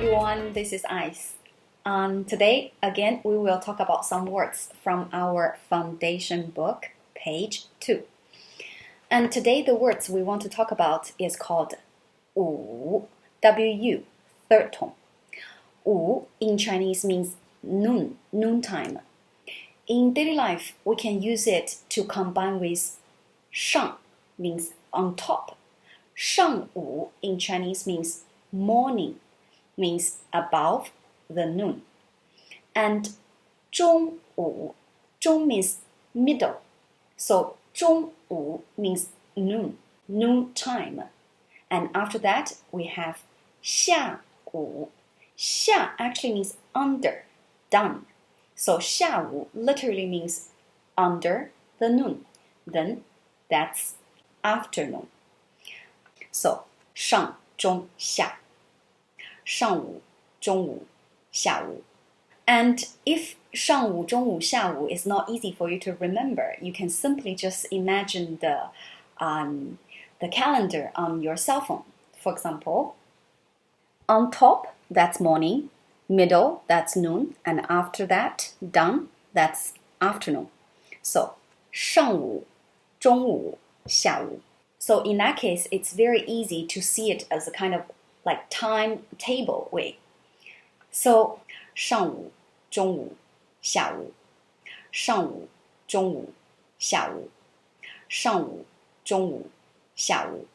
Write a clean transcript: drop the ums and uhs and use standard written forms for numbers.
everyone, this is I.C.E. Today, again, we will talk about some words from our foundation book, page 2. And today, the words we want to talk about is called 午, W-U, third tone. 午 in Chinese means noon, noontime. In daily life, we can use it to combine with 上, means on top. 上午 in Chinese means morning, means above the noon. And 中午, 中 means middle. So 中午 means noon, noon time. And after that, we have 下午. 下 actually means under, done. So 下午 literally means under the noon. Then that's afternoon. So 上中下. 上午中午下午. And if 上午中午下午 is not easy for you to remember, you can simply just imagine the calendar on your cell phone. For example, on top, that's morning, middle, that's noon, and after that, done, that's afternoon. So 上午中午下午. So in that case, it's very easy to see it as a kind of like timetable way. So 上午中午下午上午中午下午上午中午下午